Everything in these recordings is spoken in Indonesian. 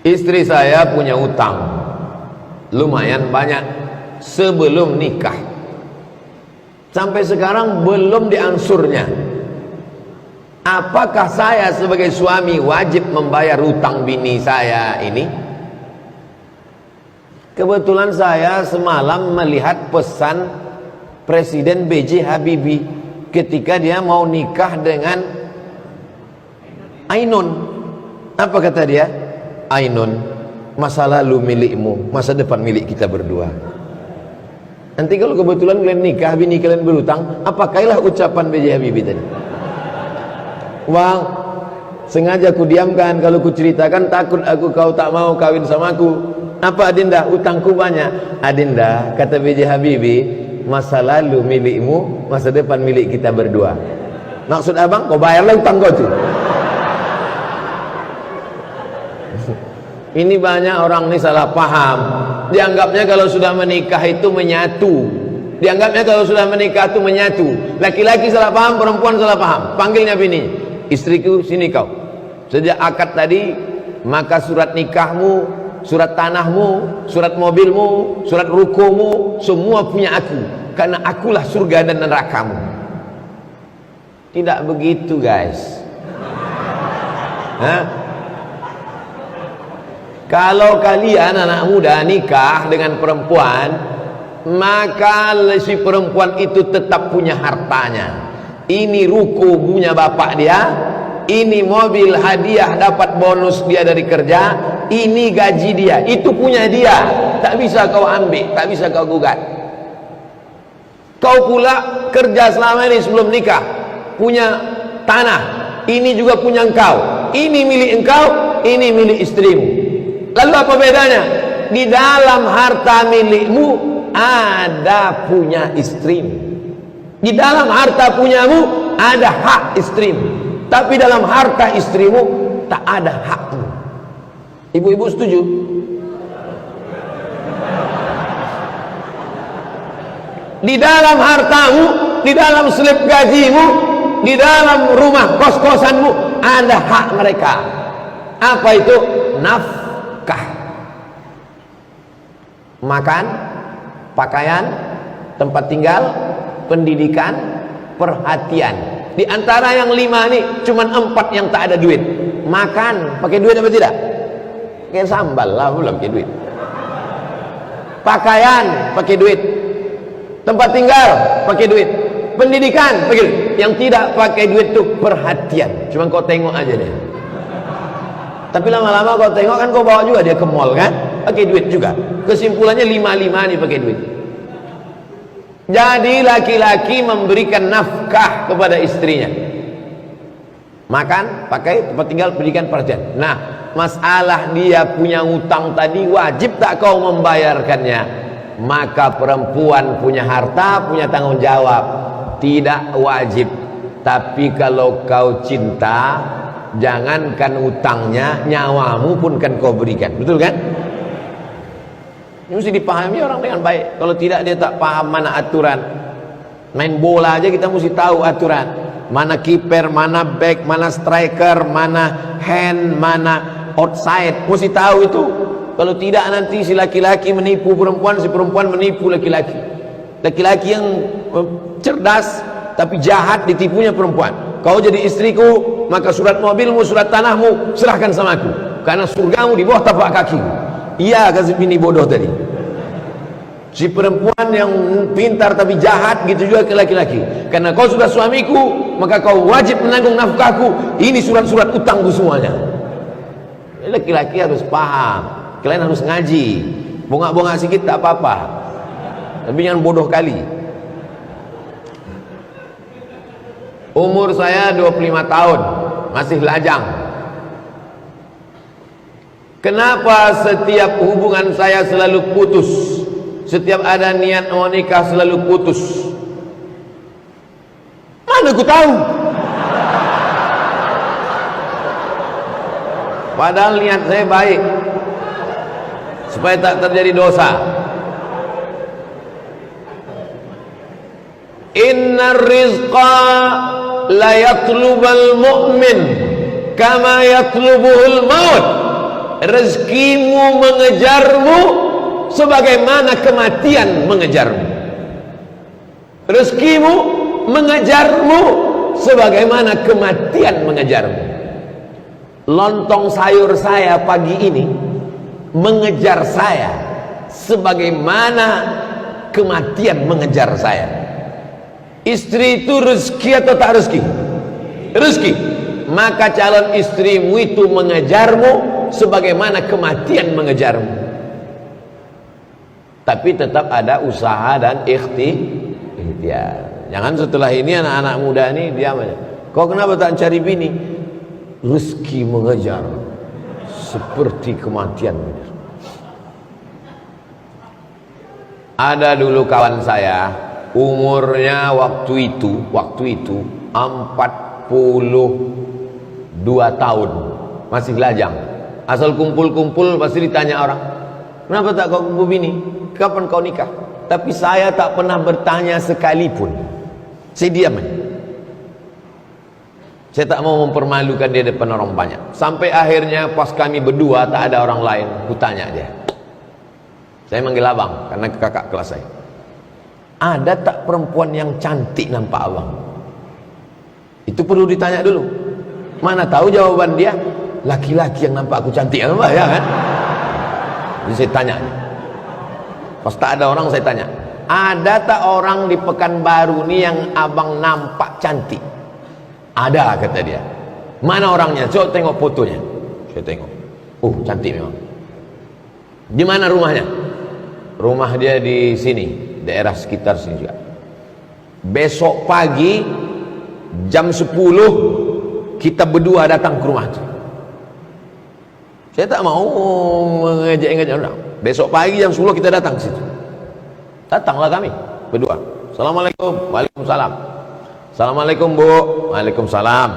Istri saya punya utang lumayan banyak sebelum nikah, sampai sekarang belum diansurnya. Apakah saya sebagai suami wajib membayar utang bini saya ini? Kebetulan saya semalam melihat pesan Presiden B.J. Habibie ketika dia mau nikah dengan Ainun. Apa kata dia? Ainun, masa lalu milikmu, masa depan milik kita berdua. Nanti kalau kebetulan kalian nikah, bini kalian berutang, apakahlah ucapan B.J. Habibie tadi? Wah, sengaja ku diamkan, kalau ku ceritakan takut aku kau tak mau kawin sama aku. Apa Adinda? Utangku banyak. Adinda, kata B.J. Habibie, masa lalu milikmu, masa depan milik kita berdua. Maksud abang, kau bayarlah utang kau tuh. Ini banyak orang ini salah paham. Dianggapnya kalau sudah menikah itu menyatu. Dianggapnya kalau sudah menikah itu menyatu. Laki-laki salah paham, perempuan salah paham. Panggilnya bini, istriku sini kau. Sejak akad tadi, maka surat nikahmu, surat tanahmu, surat mobilmu, surat rukomu, semua punya aku. Karena akulah surga dan nerakamu. Tidak begitu guys. Hah? Kalau kalian anak muda nikah dengan perempuan, maka si perempuan itu tetap punya hartanya. Ini ruko punya bapak dia, ini mobil hadiah dapat bonus dia dari kerja, ini gaji dia, itu punya dia. Tak bisa kau ambil, tak bisa kau gugat. Kau pula kerja selama ini sebelum nikah, punya tanah, ini juga punya engkau, ini milik engkau, ini milik istrimu. Lalu apa bedanya? Di dalam harta milikmu ada punya istrimu. Di dalam harta punyamu ada hak istrimu. Tapi dalam harta istrimu tak ada hakmu. Ibu-ibu setuju? Di dalam hartamu, di dalam slip gajimu, di dalam rumah kos-kosanmu ada hak mereka. Apa itu? Nafkah. Makan, pakaian, tempat tinggal, pendidikan, perhatian. Di antara yang 5 ini cuma 4 yang tak ada duit. Makan pakai duit apa tidak? Pakai sambal lah, belum pakai duit. Pakaian pakai duit, tempat tinggal pakai duit, pendidikan pakai duit. Yang tidak pakai duit itu perhatian. Cuma kau tengok aja deh. Tapi lama-lama kau tengok kan, kau bawa juga dia ke mall kan, pakai duit juga. Kesimpulannya 5 nih pakai duit. Jadi laki-laki memberikan nafkah kepada istrinya. Makan, pakai, tempat tinggal, pendidikan, perhatian. Nah, masalah dia punya utang tadi, wajib tak kau membayarkannya? Maka perempuan punya harta, punya tanggung jawab. Tidak wajib. Tapi kalau kau cinta, jangankan utangnya, nyawamu pun kan kau berikan. Betul kan? Ini mesti dipahami orang dengan baik. Kalau tidak, dia tak paham mana aturan. Main bola aja kita mesti tahu aturan. Mana kiper, mana back, mana striker, mana hand, mana outside. Mesti tahu itu. Kalau tidak nanti si laki-laki menipu perempuan, si perempuan menipu laki-laki. Laki-laki yang cerdas tapi jahat ditipunya perempuan. Kau jadi istriku, maka surat mobilmu, surat tanahmu serahkan sama aku, karena surgamu di bawah tapak kaki. Iya, kasih bini bodoh tadi. Si perempuan yang pintar tapi jahat, gitu juga ke laki-laki. Karena kau sudah suamiku, maka kau wajib menanggung nafkahku. Ini surat-surat utangku semuanya. Laki-laki harus paham. Kalian harus ngaji. Bongak-bongak sedikit tak apa-apa, tapi jangan bodoh kali. Umur saya 25 tahun, masih lajang. Kenapa setiap hubungan saya selalu putus? Setiap ada niat mau nikah selalu putus. Mana aku tahu? Padahal niat saya baik, supaya tak terjadi dosa. Inna rizqa la yatlubal mu'min kama yatlubuhul maut. rezekimu mengejarmu sebagaimana kematian mengejarmu. Rezekimu mengejarmu sebagaimana kematian mengejarmu. Lontong sayur saya pagi ini mengejar saya sebagaimana kematian mengejar saya. Istri itu rezeki atau tak rezeki? Rezeki. Maka calon istrimu itu mengejarmu sebagaimana kematian mengejarmu. Tapi tetap ada usaha dan ikhtiar. Jangan setelah ini anak-anak muda ini diam aja. Kau kenapa tak cari bini? Rezeki mengejar seperti kematian mengejar. Ada dulu kawan saya, umurnya waktu itu 42 tahun, masih lajang. Asal kumpul-kumpul pasti ditanya orang, kenapa tak kau kumpul bini? Kapan kau nikah? Tapi saya tak pernah bertanya sekalipun. Saya diam aja. Saya tak mau mempermalukan dia depan orang banyak. Sampai akhirnya pas kami berdua tak ada orang lain, ku tanya dia. Saya manggil abang karena kakak kelas saya. Ada tak perempuan yang cantik nampak abang? Itu perlu ditanya dulu. Mana tahu jawaban dia, laki-laki yang nampak aku cantik, ya kan? Jadi saya tanya. Pas tak ada orang saya tanya, ada tak orang di Pekanbaru nih yang abang nampak cantik? Ada, kata dia. Mana orangnya? Coba tengok fotonya. Saya tengok. Oh, cantik memang. Di mana rumahnya? Rumah dia di sini, daerah sekitar sini juga. Besok pagi jam 10 kita berdua datang ke rumah itu. Saya tak mau mengejek-ngejek orang. Besok pagi jam 10 kita datang ke situ. Datanglah kami berdua. Assalamualaikum. Waalaikumsalam. Assalamualaikum Bu. Waalaikumsalam.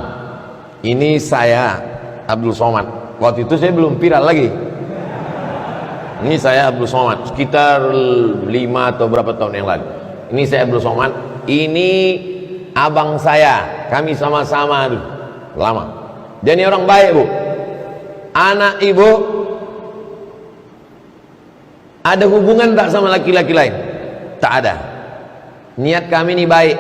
Ini saya Abdul Somad. Waktu itu saya belum viral lagi. Ini saya Abdul Somad, sekitar 5 atau berapa tahun yang lalu. Ini saya Abdul Somad. Ini abang saya, kami sama-sama dulu lama. Dia ini orang baik Bu. Anak ibu ada hubungan tak sama laki-laki lain? Tak ada. Niat kami ini baik.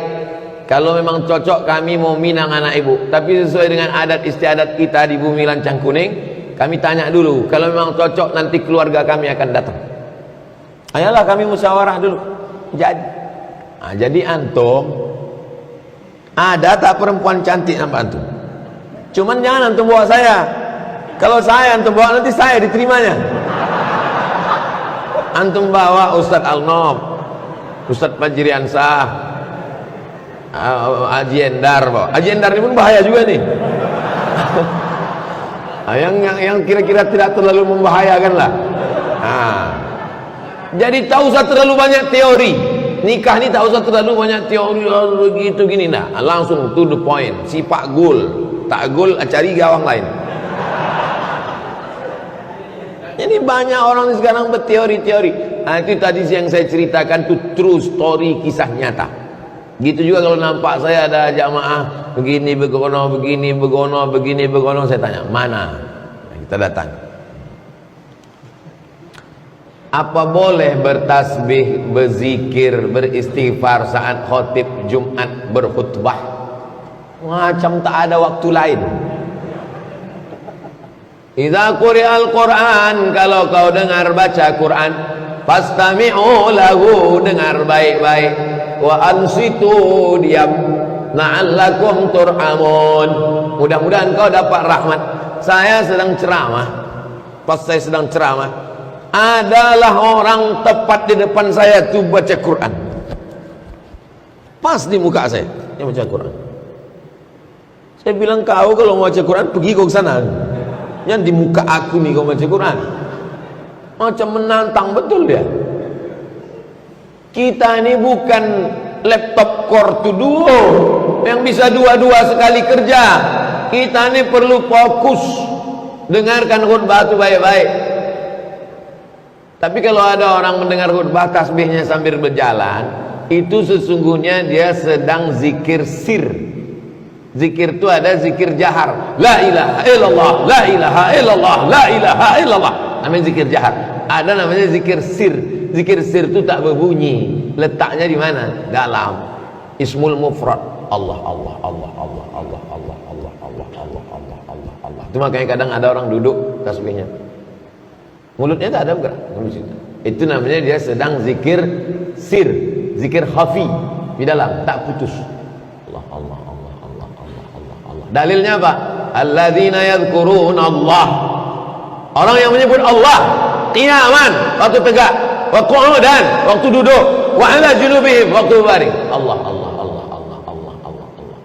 Kalau memang cocok kami mau minang anak ibu, tapi sesuai dengan adat istiadat kita di bumi lancang kuning, kami tanya dulu. Kalau memang cocok nanti keluarga kami akan datang. Ayolah kami musyawarah dulu. Jadi antum ada tak perempuan cantik nampak antum? Cuman jangan antum bawa saya. Kalau saya antum bawa nanti saya diterimanya. Antum bawa Ustadz Al-Nob, Ustadz Fajri Ansah, Haji Endar, Haji Endar ini pun bahaya juga nih. Yang kira-kira tidak terlalu membahayakan lah. Jadi tak usah terlalu banyak teori. Nikah ni tak usah terlalu banyak teori begitu gini nah. Langsung to the point. Sifat gol. Tak gol cari gawang lain. Jadi banyak orang sekarang berteori-teori. Itu tadi yang saya ceritakan itu true story, kisah nyata. Gitu juga kalau nampak saya ada jamaah begini begono, begini begono, begini begono, saya tanya mana? Kita datang. Apa boleh bertasbih, berzikir, beristighfar saat khotib Jumat berkhutbah? Macam tak ada waktu lain. Idza quri'al Qur'an, kalau kau dengar baca Quran, fastami'u lahu, dengar baik-baik, wa ansitu, diam, la'allakum turhamun, mudah-mudahan kau dapat rahmat. Saya sedang ceramah. Pas saya sedang ceramah, adalah orang tepat di depan saya tuh baca Quran. Pas di muka saya, dia baca Quran. Saya bilang, kau kalau mau baca Quran pergi kau ke sana. Yang di muka aku nih kau baca Quran. Macam menantang betul dia. Kita ini bukan laptop Core 2 Duo yang bisa dua-dua sekali kerja. Kita ini perlu fokus dengarkan khutbah itu baik-baik. Tapi kalau ada orang mendengar khutbah tasbihnya sambil berjalan, itu sesungguhnya dia sedang zikir sir. Zikir itu ada zikir jahar, la ilaha illallah, la ilaha illallah, la ilaha illallah, namanya zikir jahar. Ada namanya zikir sir. Zikir sir itu tak berbunyi. Letaknya di mana? Dalam ismul mufrad. Allah Allah Allah Allah Allah Allah Allah Allah Allah Allah Allah Allah. Itu makanya kadang ada orang duduk tasbihnya, mulutnya tak ada bergerak. Itu namanya dia sedang zikir sir, zikir khafi di dalam, tak putus. Allah Allah Allah Allah Allah Allah Allah. Dalilnya apa? Alladzina yadhkuruna Allah. Orang yang menyebut Allah qiyaman, waktu tegak, wa qu'udan, waktu duduk, wa ala junubihim, waktu berbaring. Allah Allah Allah Allah Allah Allah Allah.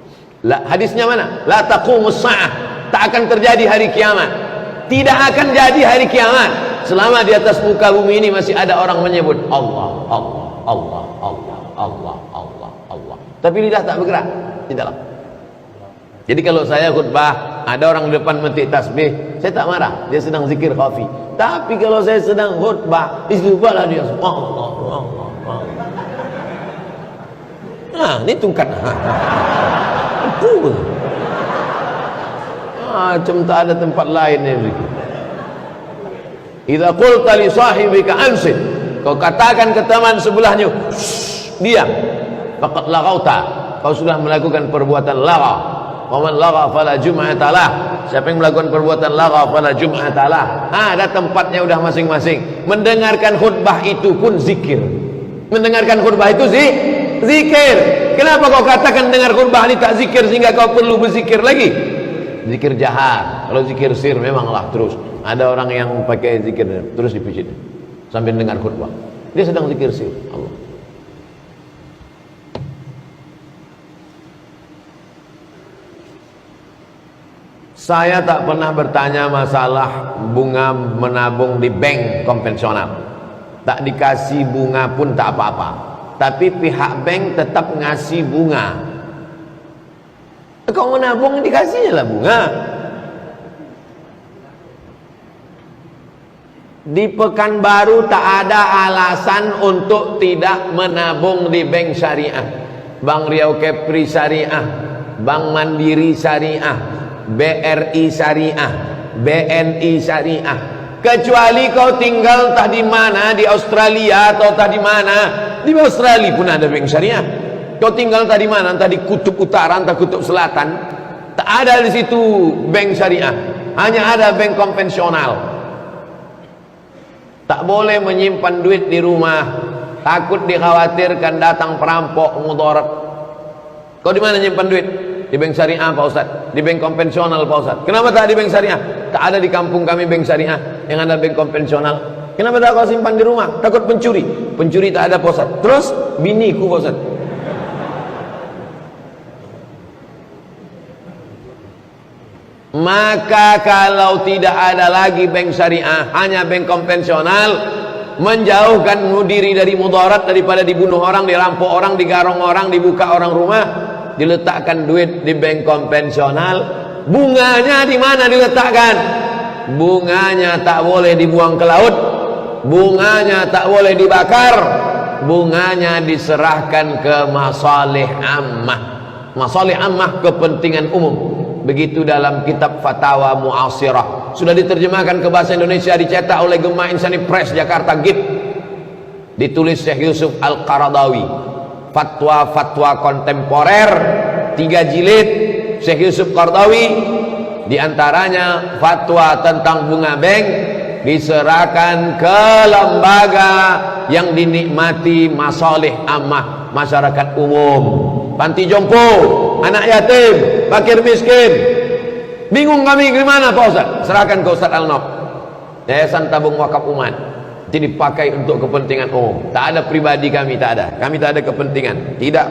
La, hadisnya mana? La taqumus sa'ah, tak akan terjadi hari kiamat. Tidak akan jadi hari kiamat selama di atas muka bumi ini masih ada orang menyebut Allah Allah Allah Allah Allah Allah Allah, tapi lidah tak bergerak di dalam. Jadi kalau saya khutbah, ada orang di depan metik tasbih, saya tak marah, dia sedang zikir khafi. Tapi kalau saya sedang khutbah, istighfarlah dia, Allah Allah Allah. Nah, ini tungkat. Macam tak ada tempat lain ni zikir. Idza qulta li sahibika ansit, kau katakan ke teman sebelahnya, diam, faqad laghauta, kau sudah melakukan perbuatan lagha. Wa man lagha fala jum'ata lah, siapa yang melakukan perbuatan lagha fala jum'ata lah. Ada tempatnya udah masing-masing. Mendengarkan khutbah itu pun zikir. Mendengarkan khutbah itu zikir. Kenapa kau katakan dengar khutbah ini tak zikir sehingga kau perlu berzikir lagi? Zikir jahar. Kalau zikir sir memanglah terus. Ada orang yang pakai zikir terus dipijit sambil dengar khutbah, dia sedang zikir sir Allah. Saya tak pernah bertanya masalah bunga menabung di bank konvensional. Tak dikasih bunga pun tak apa-apa, tapi pihak bank tetap ngasih bunga. Kau menabung dikasihnya lah bunga. Di Pekanbaru tak ada alasan untuk tidak menabung di bank syariah. Bank Riau Kepri Syariah, Bank Mandiri Syariah, BRI Syariah, BNI Syariah. Kecuali kau tinggal entah di mana, di Australia atau entah di mana. Di Australia pun ada bank syariah. Kau tinggal entah di mana, entah di kutub utara, entah kutub selatan, tak ada di situ bank syariah. Hanya ada bank konvensional. Tak boleh menyimpan duit di rumah, takut dikhawatirkan datang perampok mudarat. Kau di mana nyimpan duit? Di bank syariah Pak Ustaz, di bank konvensional Pak Ustaz. Kenapa tak di bank syariah? Tak ada di kampung kami bank syariah, yang ada bank konvensional. Kenapa tak kau simpan di rumah? Takut pencuri. Pencuri tak ada Pak Ustaz. Terus biniku Pak Ustaz. Maka kalau tidak ada lagi bank syariah, hanya bank konvensional, menjauhkan diri dari mudarat, daripada dibunuh orang, dirampok orang, digarong orang, dibuka orang rumah, diletakkan duit di bank konvensional. Bunganya di mana diletakkan? Bunganya tak boleh dibuang ke laut, bunganya tak boleh dibakar, bunganya diserahkan ke masalih ammah. Masalih ammah, kepentingan umum. Begitu dalam kitab Fatawa Mu'asirah, sudah diterjemahkan ke bahasa Indonesia, dicetak oleh Gema Insani Press Jakarta GIP, ditulis Syekh Yusuf Al-Qaradawi. Fatwa-fatwa kontemporer 3 jilid Syekh Yusuf Qaradawi, diantaranya fatwa tentang bunga bank diserahkan ke lembaga yang dinikmati masalih ammah masyarakat umum. Panti jompo, anak yatim, fakir miskin. Bingung kami gimana Pak Ustaz? Serahkan ke Ustaz Al-Nob, Yayasan Tabung Wakaf Umat. Jadi dipakai untuk kepentingan umum. Tak ada pribadi kami, tak ada. Kami tak ada kepentingan. Tidak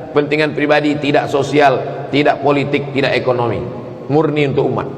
kepentingan pribadi, tidak sosial, tidak politik, tidak ekonomi. Murni untuk umat.